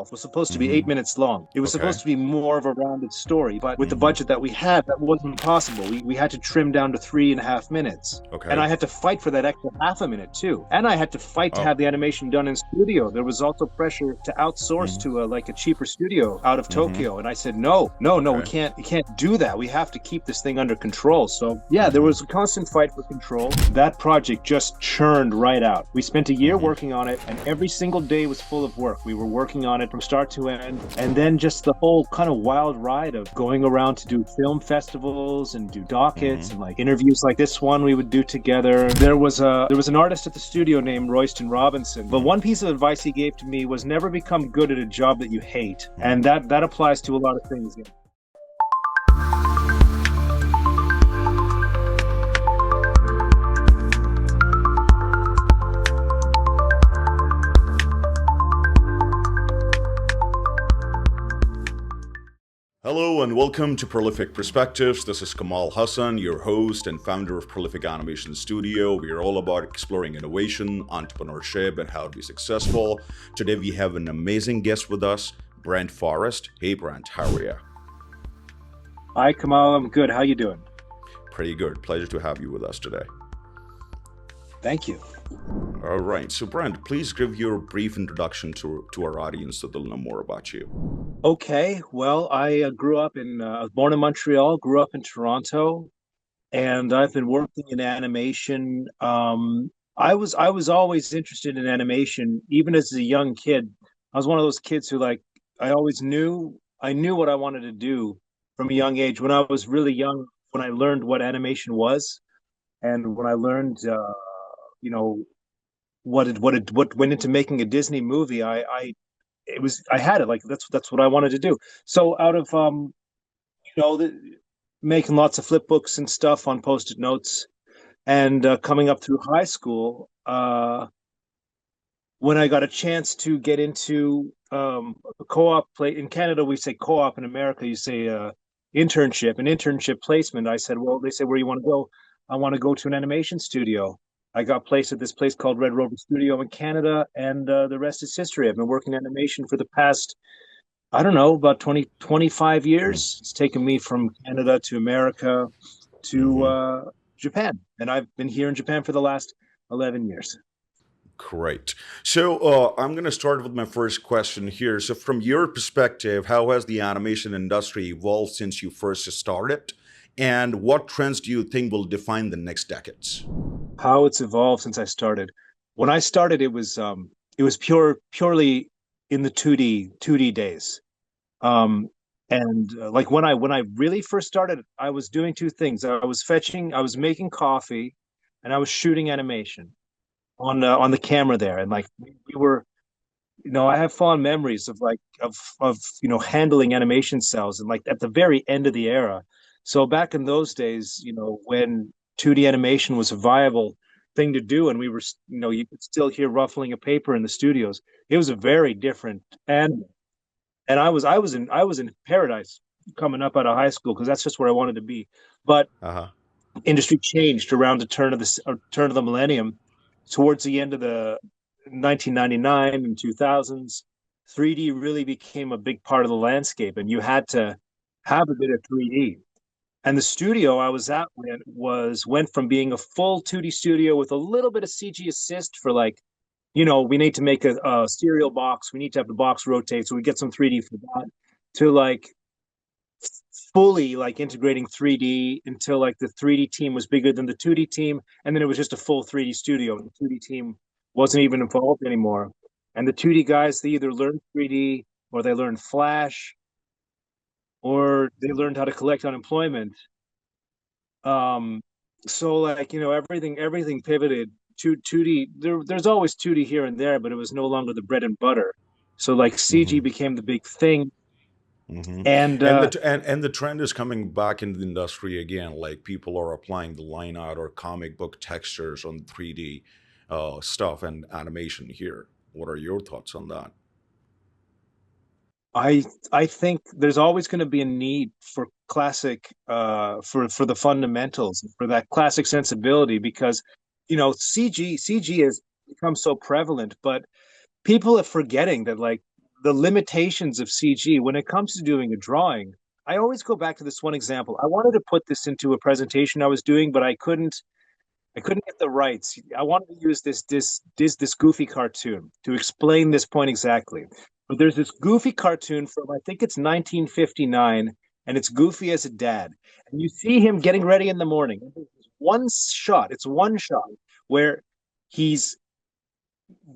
itself was supposed to be 8 minutes long. It was Okay. supposed to be more of a rounded story, but with the budget that we had, that wasn't possible. We had to trim down to 3.5 minutes. And Okay. I had to fight for that extra half a minute too. And I had to fight to Oh. have the animation done in studio. There was also pressure to outsource to a cheaper studio out of Tokyo. And I said, no, no, no, Okay. we can't do that. We have to keep this thing under control. So yeah, there was a constant fight for control. That project just churned right out. We spent a year working on it, and every single day was full of work. We were working on it from start to end. And then just the whole kind of wild ride of going around to do film festivals and do dockets and like interviews like this one we would do together. There was an artist at the studio named Royston Robinson, but one piece of advice he gave to me was never become good at a job that you hate, and that applies to a lot of things. Hello and welcome to Prolific Perspectives. This is Kamal Hassan, your host and founder of Prolific Animation Studio. We are all about exploring innovation, entrepreneurship, and how to be successful. Today we have an amazing guest with us, Brent Forrest. Hey Brent, how are you? Hi Kamal, I'm good. How you doing? Pretty good. Pleasure to have you with us today. Thank you. All right. So Brent, please give your brief introduction to our audience so they'll know more about you. Okay, well, I grew up I was born in Montreal, grew up in Toronto, and I've been working in animation. I was always interested in animation, even as a young kid. I was one of those kids who I knew what I wanted to do from a young age. When I was really young, when I learned what animation was, and when I learned, you know, what went into making a Disney movie, I had it like that's what I wanted to do. So out of you know the, making lots of flip books and stuff on post-it notes, and coming up through high school, when I got a chance to get into a co-op play in Canada, we say co-op. In America, you say internship. An internship placement. I said, well, they said, where you want to go? I want to go to an animation studio. I got placed at this place called Red Rover Studio in Canada, and the rest is history. I've been working animation for the past, I don't know, about 25 years. It's taken me from Canada to America to Japan, and I've been here in Japan for the last 11 years. Great. So I'm going to start with my first question here. So, from your perspective, how has the animation industry evolved since you first started? And what trends do you think will define the next decades? How it's evolved since I started. When I started, it was purely in the 2D days. Um, and like when I really first started, I was doing two things. I was making coffee, and I was shooting animation on the camera there. And like we were, I have fond memories of handling animation cells, and like at the very end of the era. So back in those days, when 2D animation was a viable thing to do, and we were, you could still hear ruffling of paper in the studios. It was a very different and I was in paradise coming up out of high school because that's just where I wanted to be. But Uh huh. industry changed around the turn of the millennium, towards the end of the 1999 and 2000s. 3D really became a big part of the landscape, and you had to have a bit of 3D. And the studio I was at went from being a full 2D studio with a little bit of CG assist for like, we need to make a serial box. We need to have the box rotate, so we get some 3D for that. To like fully like integrating 3D until like the 3D team was bigger than the 2D team, and then it was just a full 3D studio. And the 2D team wasn't even involved anymore. And the 2D guys, they either learned 3D or they learned Flash or they learned how to collect unemployment. Um, so like everything pivoted to 2D. There's always 2D here and there, but it was no longer the bread and butter. So like CG became the big thing, Hmm. and And the trend is coming back into the industry again. Like people are applying the line art or comic book textures on 3D stuff and animation here. What are your thoughts on that? I I think there's always going to be a need for classic for the fundamentals, for that classic sensibility, because CG has become so prevalent, but people are forgetting that like the limitations of CG when it comes to doing a drawing. I always go back to this one example. I wanted to put this into a presentation I was doing, but I couldn't get the rights. I wanted to use this goofy cartoon to explain this point exactly. But there's this goofy cartoon from I think it's 1959, and it's Goofy as a dad. And you see him getting ready in the morning. One shot, it's one shot where he's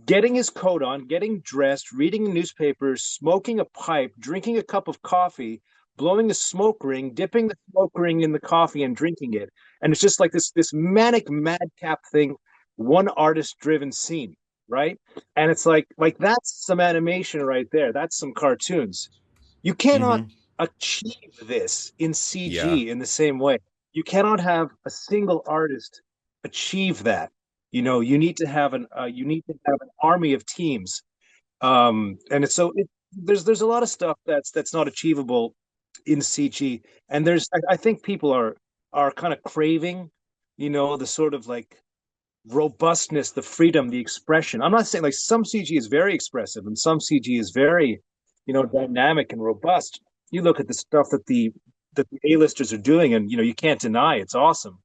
getting his coat on, getting dressed, reading the newspapers, smoking a pipe, drinking a cup of coffee, blowing a smoke ring, dipping the smoke ring in the coffee and drinking it. And it's just like this manic madcap thing, one artist driven scene, right? And it's like that's some animation right there. That's some cartoons. You cannot Mm-hmm. achieve this in Yeah. CG in the same way. You cannot have a single artist achieve that. You need to have an army of teams. And it's so there's a lot of stuff that's not achievable in CG. And I think people are kind of craving, the sort of like robustness, the freedom, the expression. I'm not saying like some CG is very expressive and some CG is very, dynamic and robust. You look at the stuff that the A-listers are doing, and you can't deny it's awesome.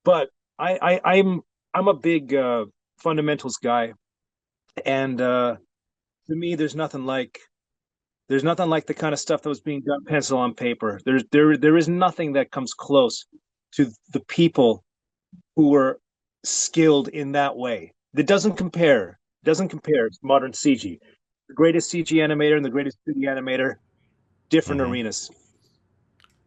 But I'm a big fundamentals guy, and to me, there's nothing like the kind of stuff that was being done pencil on paper. There is nothing that comes close to the people who were skilled in that way. That doesn't compare to modern CG. The greatest CG animator and the greatest 2D animator, different Mm-hmm. arenas.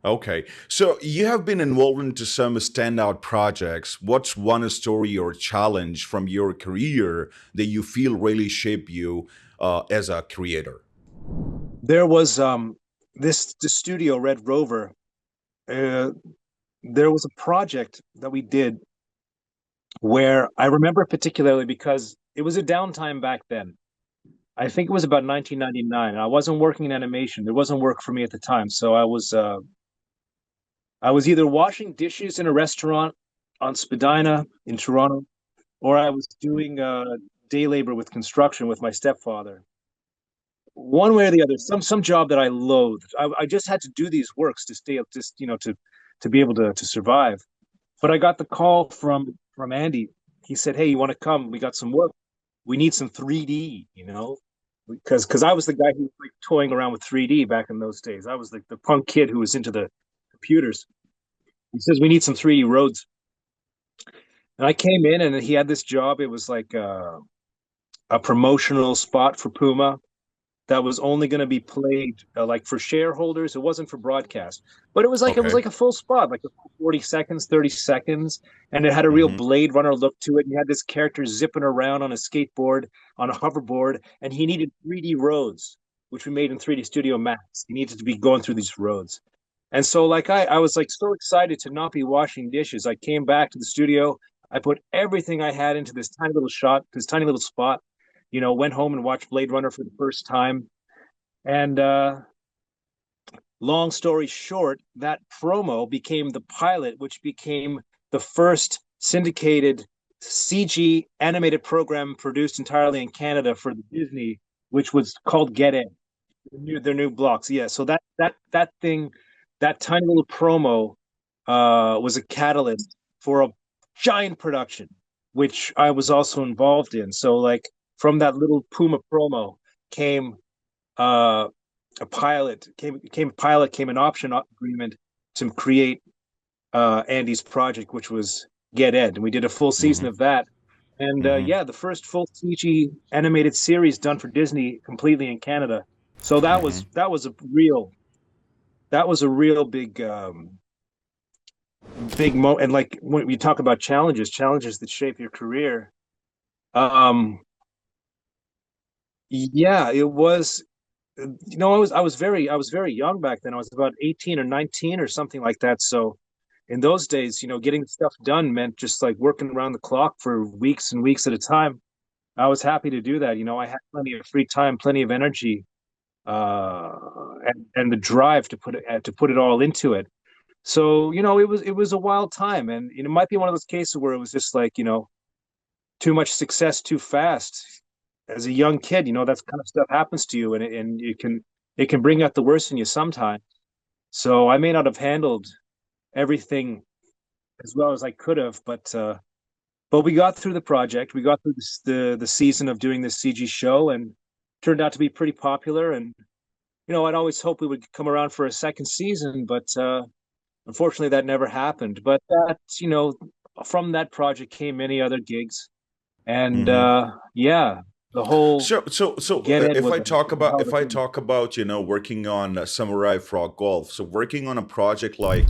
Okay, so you have been involved into some standout projects. What's one story or challenge from your career that you feel really shaped you as a creator? There was this studio, Red Rover. Uh, there was a project that we did where I remember particularly because it was a downtime back then. I think it was about 1999. I wasn't working in animation. There wasn't work for me at the time, so I was either washing dishes in a restaurant on Spadina in Toronto, or I was doing day labor with construction with my stepfather. One way or the other, some job that I loathed. I just had to do these works to stay up, just to be able to survive. But I got the call from Andy. He said, "Hey, you want to come? We got some work. We need some 3D, because I was the guy who was like toying around with 3D back in those days. I was like the punk kid who was into the computers. He says we need some 3D roads, and I came in and he had this job. It was like a promotional spot for Puma that was only going to be played like for shareholders. It wasn't for broadcast, but it was Okay. like a full spot, like a 40 seconds, 30 seconds, and it had a real Mm-hmm. Blade Runner look to it. And you had this character zipping around on a skateboard, on a hoverboard, and he needed 3D roads, which we made in 3D Studio Max. He needed to be going through these roads. And so like I was like so excited to not be washing dishes. I came back to the studio. I put everything I had into this tiny little shot, this tiny little spot. Went home and watched Blade Runner for the first time. And long story short, that promo became the pilot, which became the first syndicated CG animated program produced entirely in Canada for the Disney, which was called Get In. Their new blocks. Yeah. So that thing, that tiny little promo, was a catalyst for a giant production, which I was also involved in. So like from that little Puma promo came uh, a pilot, came an option agreement to create Andy's project, which was Get Ed, and we did a full season Mm-hmm. of that. And Mm-hmm. yeah, the first full CG animated series done for Disney completely in Canada. So that Mm-hmm. was that was a real big mo. And like when you talk about challenges that shape your career, um, yeah, it was. I was very young back then. I was about 18 or 19 or something like that. So in those days, getting stuff done meant just like working around the clock for weeks and weeks at a time. I was happy to do that. I had plenty of free time, plenty of energy, uh, and the drive to put it all into it. So it was a wild time, and it might be one of those cases where it was just like too much success too fast, as a young kid, that kind of stuff happens to you, and it can bring out the worst in you sometimes. So I may not have handled everything as well as I could have, but we got through the project. We got through the season of doing this CG show, and turned out to be pretty popular. And I'd always hoped we would come around for a second season, but unfortunately, that never happened. But from that project came many other gigs, and Hmm. yeah, the whole Get Ed If was I talk was a about hell of a thing. working on Samurai Frog Golf, so working on a project like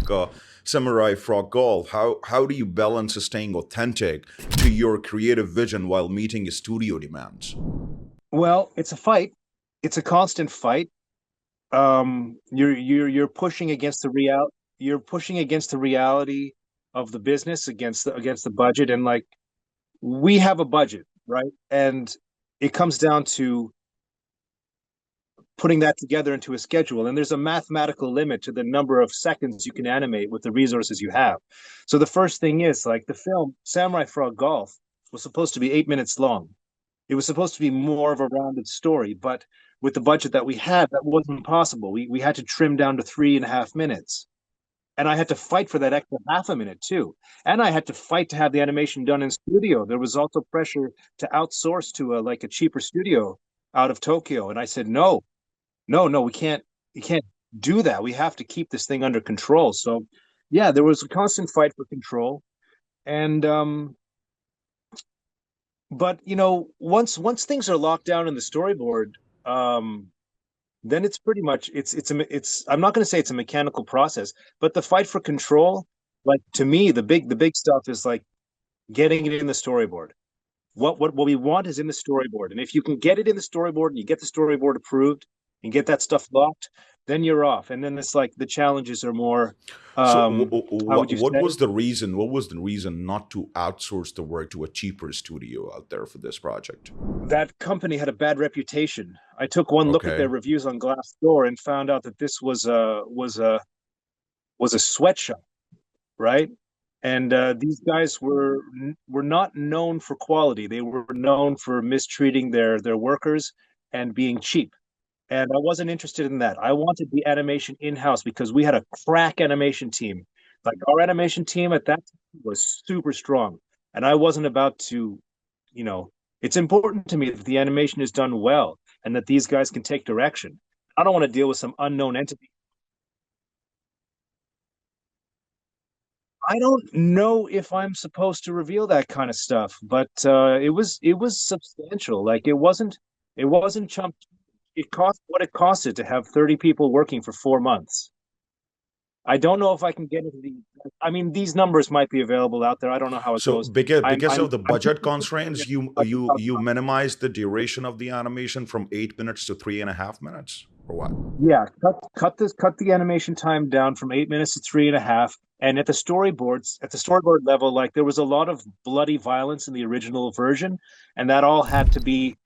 Samurai Frog Golf, how do you balance staying authentic to your creative vision while meeting studio demands? Well, it's a fight. It's a constant fight. You're pushing against the real. You're pushing against the reality of the business, against the budget, and like we have a budget, right? And it comes down to putting that together into a schedule. And there's a mathematical limit to the number of seconds you can animate with the resources you have. So the first thing is like the film Samurai Frog Golf was supposed to be 8 minutes long. It was supposed to be more of a rounded story, but with the budget that we had, that wasn't possible. We had to trim down to 3.5 minutes. And I had to fight for that extra half a minute too. And I had to fight to have the animation done in studio. There was also pressure to outsource to a cheaper studio out of Tokyo. And I said, no, no, no, we can't do that. We have to keep this thing under control. So yeah, there was a constant fight for control. And but once things are locked down in the storyboard, um, then it's pretty much it's I'm not going to say it's a mechanical process, but the fight for control, like to me, the big stuff is like getting it in the storyboard. What we want is in the storyboard, and if you can get it in the storyboard and you get the storyboard approved and get that stuff locked, then you're off. And then it's like the challenges are more, So, how would you what say? was the reason? What was the reason not to outsource the work to a cheaper studio out there for this project? That company had a bad reputation. I took one look at their Okay. reviews on Glassdoor and found out that this was a sweatshop, right? And these guys were not known for quality. They were known for mistreating their workers and being cheap. And I wasn't interested in that. I wanted the animation in-house because we had a crack animation team. Like our animation team at that time was super strong. And I wasn't about to, you know, it's important to me that the animation is done well and that these guys can take direction. I don't want to deal with some unknown entity. I don't know if I'm supposed to reveal that kind of stuff, but it was substantial. Like it wasn't chump. It cost what it costed to have 30 people working for 4 months. I don't know if I can get into the. I mean, these numbers might be available out there. I don't know how it So, goes. I'm because I'm of the I'm budget thinking constraints, I can talk you about. minimize the duration of the animation from 8 minutes to 3.5 minutes, or what? Yeah, cut the animation time down from 8 minutes to 3.5. And at the storyboard level, like there was a lot of bloody violence in the original version, and that all had to be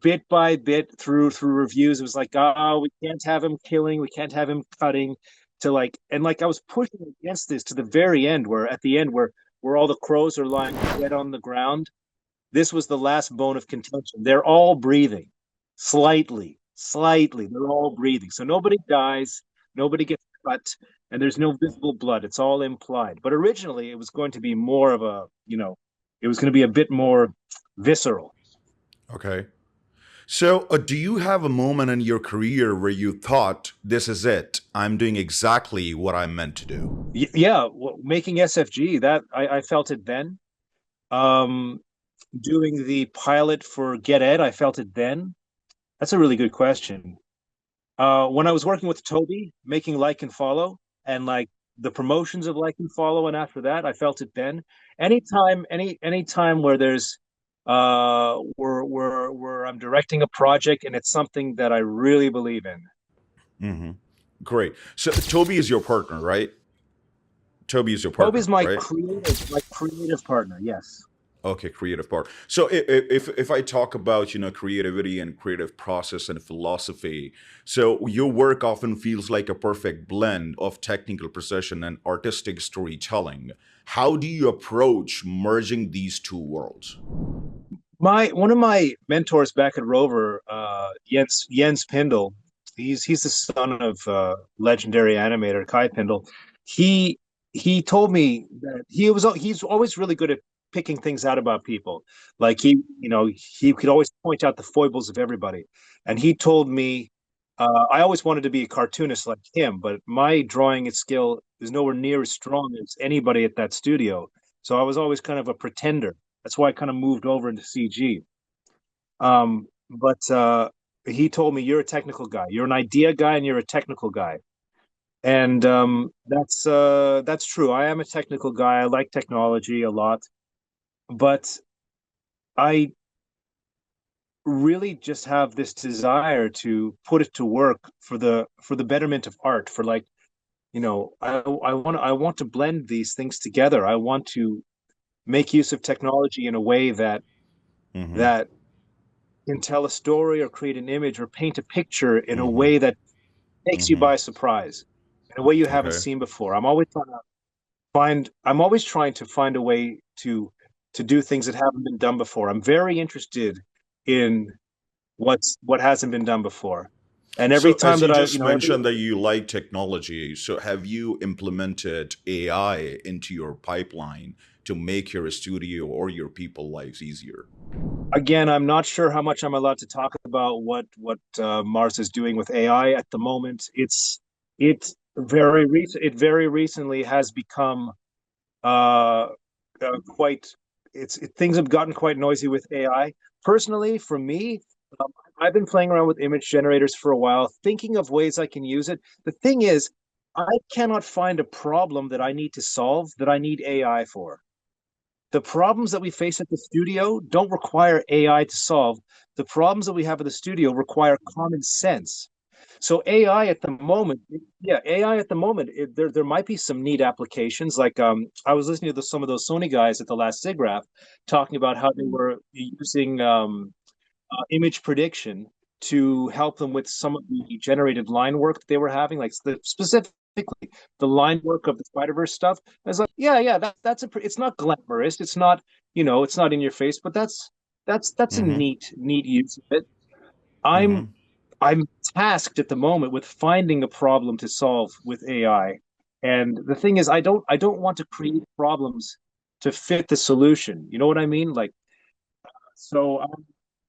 bit by bit through reviews. It was like, oh, we can't have him killing, we can't have him cutting, to like, and like I was pushing against this to the very end, where at the end where all the crows are lying dead on the ground, this was the last bone of contention. They're all breathing slightly, slightly. They're all breathing. So nobody dies, nobody gets cut, and there's no visible blood. It's all implied. But originally, it was going to be more of it was going to be a bit more visceral. Okay. So, do you have a moment in your career where you thought, "This is it. I'm doing exactly what I'm meant to do"? Yeah, well, making SFG, that I felt it then. Um, Doing the pilot for Get Ed, I felt it then. That's a really good question. When I was working with Toby, making Like and Follow, and like the promotions of Like and Follow, and after that, I felt it then. Anytime where there's where I'm directing a project and it's something that I really believe in. Hmm. Great. So, Toby is your partner, right? Toby is your Toby's partner, right? my creative partner. Yes. Okay, creative part. So, if I talk about creativity and creative process and philosophy, so your work often feels like a perfect blend of technical precision and artistic storytelling. How do you approach merging these two worlds? My one of my mentors back at Rover, Jens Pindel, he's the son of legendary animator Kai Pindel. He he told me that he's always really good at picking things out about people. Like he could always point out the foibles of everybody. And he told me I always wanted to be a cartoonist like him, but my drawing skill is nowhere near as strong as anybody at that studio. So I was always kind of a pretender. That's why I kind of moved over into CG. But he told me you're a technical guy. You're an idea guy and you're a technical guy. And that's true. I am a technical guy. I like technology a lot, but I really just have this desire to put it to work for the betterment of art, for like, I want to blend these things together. I want to make use of technology in a way Mm-hmm. that can tell a story or create an image or paint a picture in a Mm-hmm. way that takes you Mm-hmm. by surprise in a way you haven't Okay. seen before. I'm always trying to find a way to do things that haven't been done before. I'm very interested in what hasn't been done before. And every So, time as that you I, just every mentioned that you like technology, so have you implemented AI into your pipeline to make your studio or your people lives easier? again, I'm not sure how much I'm allowed to talk about what Mars is doing with AI at the moment. It very recently has become uh, quite things have gotten quite noisy with AI. Personally, for me, um, I've been playing around with image generators for a while, thinking of ways I can use it. The thing is, I cannot find a problem that I need to solve that I need AI for. The problems that we face at the studio don't require AI to solve. The problems that we have at the studio require common sense. So AI at the moment, yeah, AI at the moment, there might be some neat applications. Like I was listening to some of those Sony guys at the last SIGGRAPH talking about how they were using image prediction to help them with some of the generated line work that they were having, like specifically the line work of the Spider Verse stuff. I was like, yeah, yeah, it's not glamorous, it's not, it's not in your face, but that's a Mm-hmm. neat use of it. I'm Mm-hmm. I'm tasked at the moment with finding a problem to solve with AI. And the thing is, I don't want to create problems to fit the solution. You know what I mean? Like, so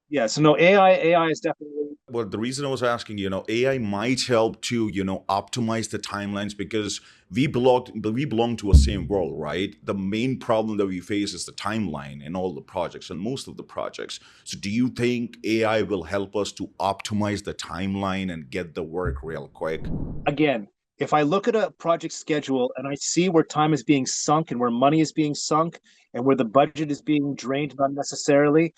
yeah, so no, AI is definitely Well, the reason I was asking, AI might help to, optimize the timelines because we belong to a same world, right? The main problem that we face is the timeline in all the projects and most of the projects. So do you think AI will help us to optimize the timeline and get the work real quick? again, if I look at a project schedule and I see where time is being sunk and where money is being sunk and where the budget is being drained unnecessarily,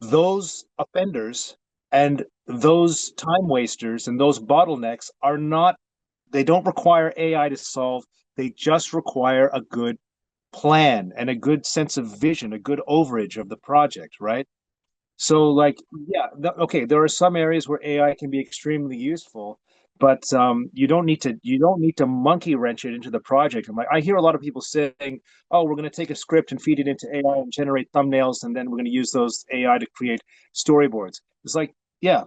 those offenders and those time wasters and those bottlenecks are not, they don't require AI to solve. They just require a good plan and a good sense of vision, a good overage of the project, right? So, like, yeah, okay, there are some areas where AI can be extremely useful, but you don't need to monkey wrench it into the project. I'm like, I hear a lot of people saying, "Oh, we're going to take a script and feed it into AI and generate thumbnails, and then we're going to use those AI to create storyboards." It's like, yeah,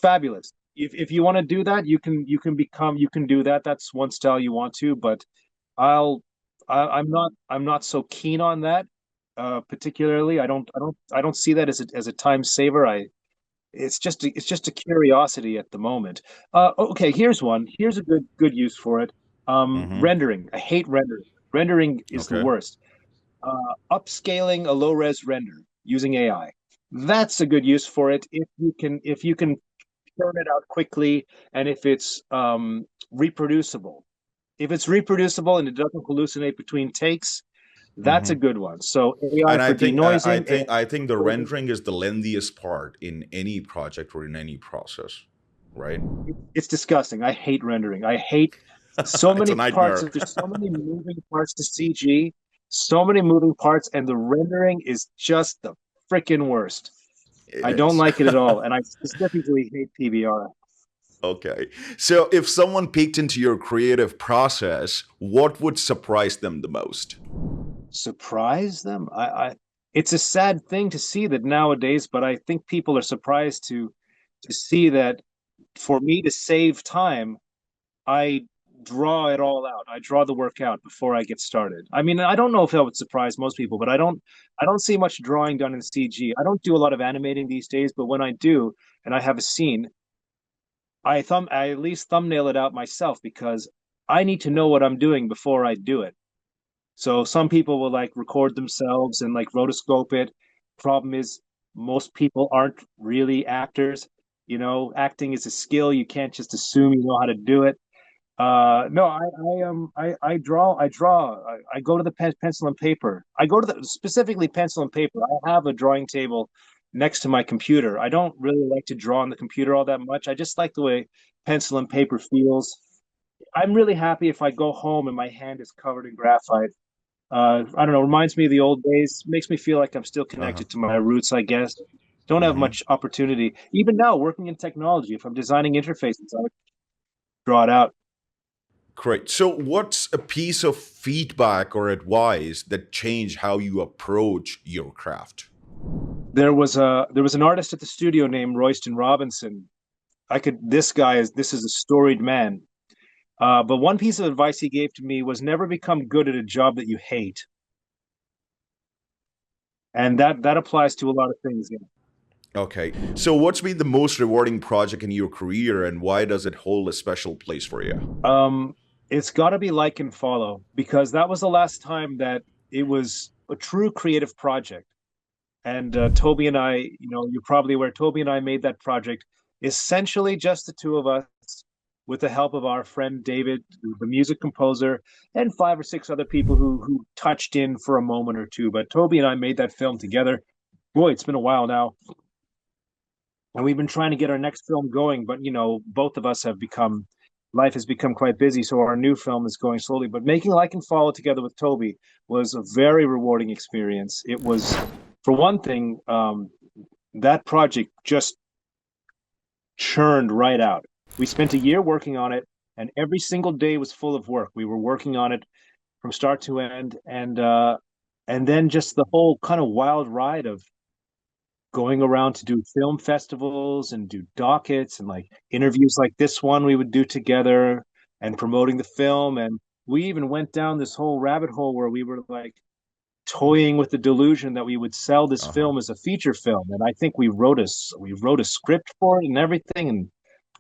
fabulous. If you want to do that, you can do that. That's one style you want to, but I'll I'm not so keen on that particularly. I don't see that as a time saver. It's just a curiosity at the moment. Okay, here's one. Here's a good use for it. Mm-hmm. Rendering. I hate rendering. Rendering is the Okay. worst. Upscaling a low res render using AI. That's a good use for it if you can turn it out quickly and if it's reproducible. If it's reproducible and it doesn't hallucinate between takes, that's Mm-hmm. a good one. So AI And I for think I denoising, AI think I think the for rendering is the lengthiest part in any project or in any process, right? it's disgusting. I hate rendering. I hate so It's many a parts. nightmare. There's so many moving parts to CG, so many moving parts, and the rendering is just the freaking worst. It I don't is. like it at all, and I specifically hate PBR. Okay. So if someone peeked into your creative process, what would surprise them the most? Surprise them? it's a sad thing to see that nowadays, but I think people are surprised to see that for me to save time, I draw it all out. I draw the work out before I get started. I mean, I don't know if that would surprise most people, but I don't see much drawing done in CG. I don't do a lot of animating these days, but when I do and I have a scene, I at least thumbnail it out myself because I need to know what I'm doing before I do it. So some people will like record themselves and like rotoscope it. Problem is, most people aren't really actors. You know, acting is a skill. You can't just assume you know how to do it. No, I draw. I go to the pencil and paper. I go to the specifically pencil and paper. I have a drawing table next to my computer. I don't really like to draw on the computer all that much. I just like the way pencil and paper feels. I'm really happy if I go home and my hand is covered in graphite. I don't know, reminds me of the old days, makes me feel like I'm still Uh-huh. connected to my roots, I guess. Don't have Hmm. much opportunity. Even now, working in technology, if I'm designing interfaces, I would draw it out. Great. So, what's a piece of feedback or advice that changed how you approach your craft? There was an artist at the studio named Royston Robinson. This is a storied man. But one piece of advice he gave to me was never become good at a job that you hate. And that applies to a lot of things. Yeah. Okay. So, what's been the most rewarding project in your career, and why does it hold a special place for you? Um, it's got to be Like and Follow because that was the last time that it was a true creative project. And Toby and I, you know, you're probably aware, Toby and I made that project essentially just the two of us with the help of our friend David, the music composer, and five or six other people who touched in for a moment or two. But Toby and I made that film together. Boy, it's been a while now. And we've been trying to get our next film going, but both of us have become life has become quite busy, so our new film is going slowly. But making Like and Follow together with Toby was a very rewarding experience. It was, for one thing, that project just churned right out. We spent a year working on it, and every single day was full of work. We were working on it from start to end, and then just the whole kind of wild ride of going around to do film festivals and do dockets and like interviews like this one we would do together and promoting the film. And we even went down this whole rabbit hole where we were like toying with the delusion that we would sell this Uh huh. film as a feature film. And I think we wrote a script for it and everything. And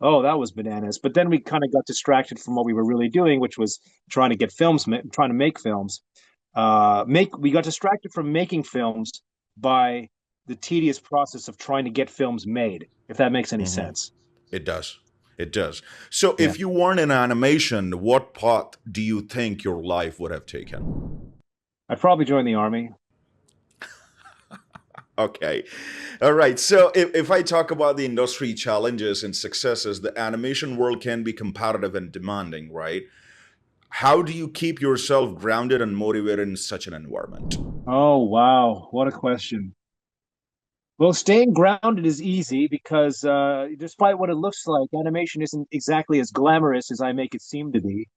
oh, that was bananas. But then we kind of got distracted from what we were really doing, which was trying to get films, trying to make films. Make We got distracted from making films by the tedious process of trying to get films made, if that makes any Hmm. sense. It does. It does. So, Yeah. if you weren't in animation, what path do you think your life would have taken? I'd probably join the army. Okay. All right. So if I talk about the industry challenges and successes, the animation world can be competitive and demanding, right? How do you keep yourself grounded and motivated in such an environment? Oh, wow. What a question. Well, staying grounded is easy because despite what it looks like, animation isn't exactly as glamorous as I make it seem to be.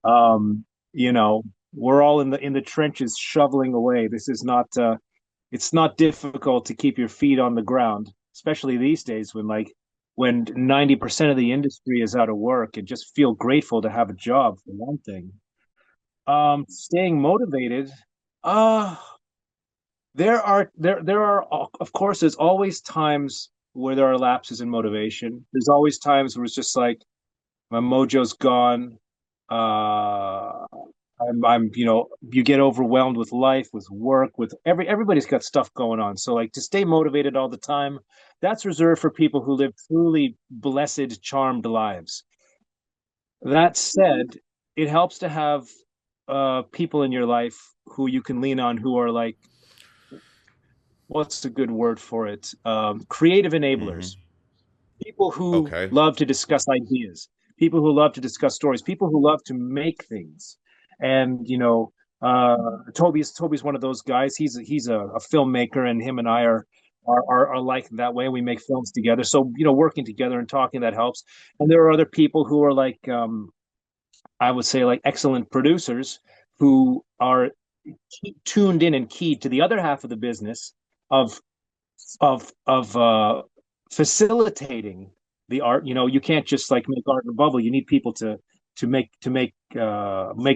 Um, you know, we're all in the trenches shoveling away. It's not difficult to keep your feet on the ground, especially these days when 90% of the industry is out of work and just feel grateful to have a job for one thing. Staying motivated. Uh, there are of course there's always times where there are lapses in motivation. There's always times where it's just like my mojo's gone. Uh, you get overwhelmed with life, with work, with everybody's got stuff going on. So like to stay motivated all the time, that's reserved for people who live truly blessed, charmed lives. That said, it helps to have people in your life who you can lean on who are like, what's a good word for it? Creative Hmm. enablers, people who Okay. love to discuss ideas, people who love to discuss stories, people who love to make things. And Toby's one of those guys. He's a filmmaker, and him and I are like that way. We make films together, so working together and talking that helps. And there are other people who are like I would say like excellent producers who are tuned in and keyed to the other half of the business of of facilitating the art. You know, you can't just like make art in a bubble. You need people to make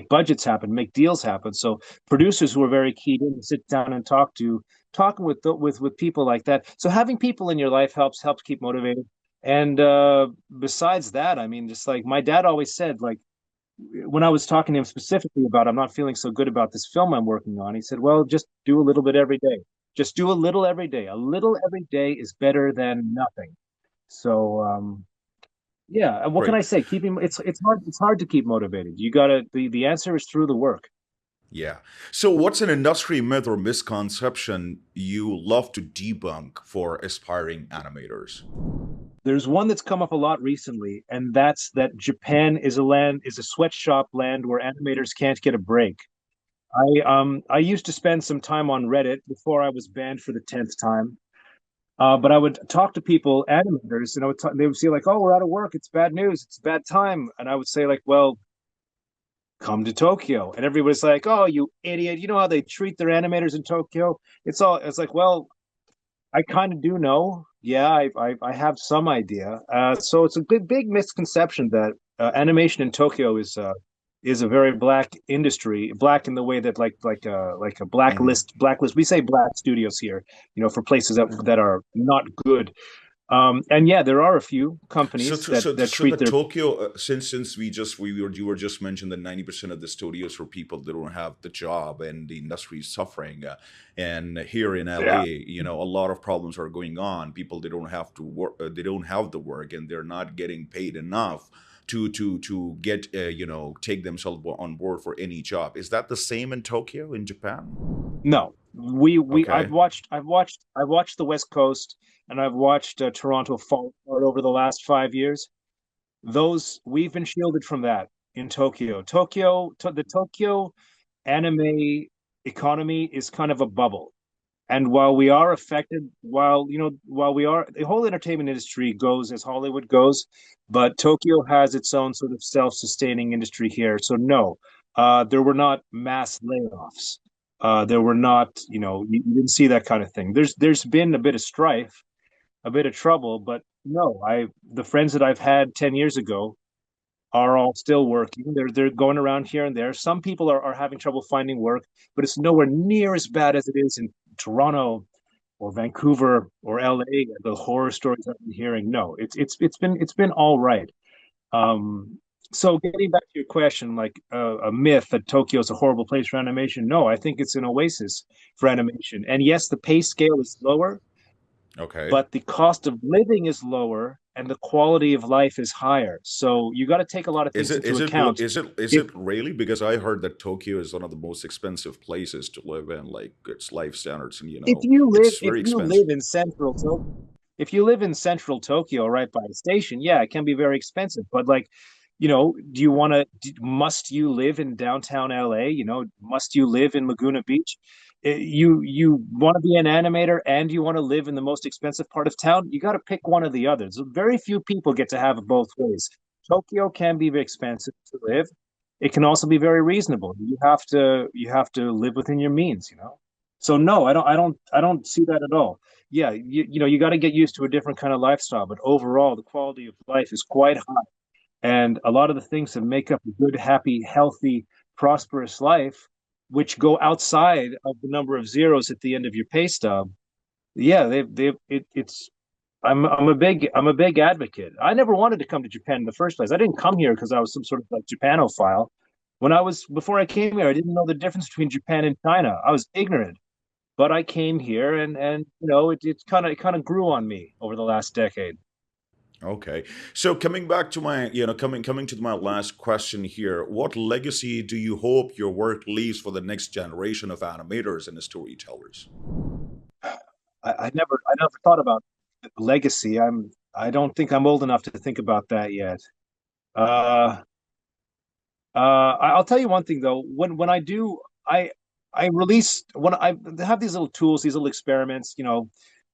budgets happen, make deals happen. So producers who are very keyed in sit down and talking with people like that. So having people in your life helps keep motivated. And besides that, I mean, just like my dad always said, like when I was talking to him specifically about I'm not feeling so good about this film I'm working on, he said, "Well, just do a little bit every day. Just do a little every day. A little every day is better than nothing." So yeah, and what can I Great. say? Keeping it's hard to keep motivated. You gotta the answer is through the work. Yeah. So, what's an industry myth or misconception you love to debunk for aspiring animators? There's one that's come up a lot recently, and that's that Japan is a sweatshop land where animators can't get a break. I used to spend some time on Reddit before I was banned for the 10th time. But I would talk to people, animators, and they would say like, "Oh, we're out of work. It's bad news. It's a bad time." And I would say like, "Well, come to Tokyo." And everybody's like, "Oh, you idiot! You know how they treat their animators in Tokyo?" It's like, well, I kind of do know. Yeah, I have some idea. So it's a big misconception that animation in Tokyo is a very black industry, black in the way that like a Hmm. blacklist. We say black studios here, you know, for places that are not good. And yeah, there are a few So, companies to, so, that so the treat their Tokyo, since we were you were just mentioned that 90% of the studios for people that don't have the job and the industry is suffering, and here in LA, yeah. a lot of problems are going on. People they don't have to work, they don't have the work, and they're not getting paid enough to get take themselves on board for any job. Is that the same in Tokyo in Japan? No, we Okay. I've watched the West Coast and I've watched Toronto fall apart over the last 5 years. Those we've been shielded from that in Tokyo. The Tokyo anime economy is kind of a bubble. And while we are affected, while we are, the whole entertainment industry goes as Hollywood goes, but Tokyo has its own sort of self-sustaining industry here. So no, there were not mass layoffs. There were not, you didn't see that kind of thing. There's been a bit of strife, a bit of trouble, but no, the friends that I've had 10 years ago are all still working. They're going around here and there. Some people are having trouble finding work, but it's nowhere near as bad as it is in Toronto or Vancouver or LA. The horror stories I've been hearing. No, it's been all right. Um, so getting back to your question, like a myth that Tokyo is a horrible place for animation. No, I think it's an oasis for animation. And yes, the pay scale is lower, Okay. but the cost of living is lower and the quality of life is higher. So you got to take a lot of Is things it into is it account. is If it really? Because I heard that Tokyo is one of the most expensive places to live in, like its life standards, and it's if very you expensive. live in central Tokyo, if you live in central Tokyo, right by the station, yeah, it can be very expensive. But like, do you want to? Must you live in downtown LA? Must you live in Laguna Beach? You want to be an animator and you want to live in the most expensive part of town. You got to pick one or the other. So very few people get to have it both ways. Tokyo can be very expensive to live. It can also be very reasonable. You have to live within your means. So no, I don't see that at all. Yeah, you got to get used to a different kind of lifestyle, but overall, the quality of life is quite high. And a lot of the things that make up a good, happy, healthy, prosperous life, which go outside of the number of zeros at the end of your pay stub, yeah, it's. I'm a big advocate. I never wanted to come to Japan in the first place. I didn't come here because I was some sort of like Japanophile. Before I came here, I didn't know the difference between Japan and China. I was ignorant, but I came here and it kind of grew on me over the last decade. Okay, so coming back to my coming to my last question here, what legacy do you hope your work leaves for the next generation of animators and storytellers? I never thought about legacy. I don't think I'm old enough to think about that yet. Uh, I'll tell you one thing though. When I do, I release when I have these little tools, these little experiments,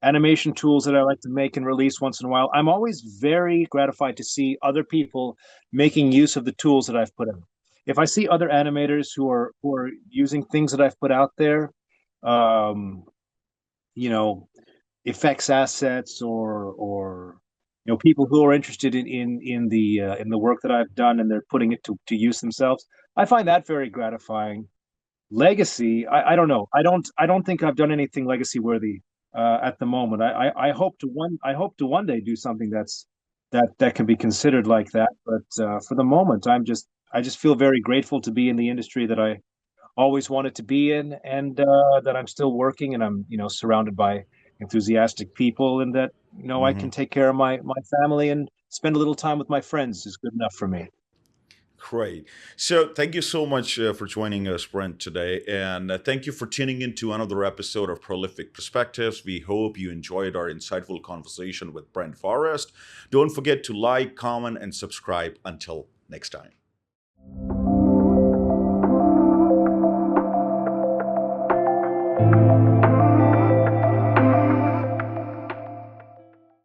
animation tools that I like to make and release once in a while. I'm always very gratified to see other people making use of the tools that I've put out. if I see other animators who are using things that I've put out there, um, you know, effects assets or people who are interested in the work that I've done and they're putting it to use themselves. I find that very gratifying. Legacy, I don't know. I don't think I've done anything legacy worthy at the moment. I hope to one day do something that can be considered like that. But for the moment, I just feel very grateful to be in the industry that I always wanted to be in, and that I'm still working, and I'm surrounded by enthusiastic people, and that I can Hmm. take care of my family and spend a little time with my friends is good enough for me. Great. So, thank you so much for joining us, Brent, today. And thank you for tuning into another episode of Prolific Perspectives. We hope you enjoyed our insightful conversation with Brent Forrest. Don't forget to like, comment, and subscribe. Until next time.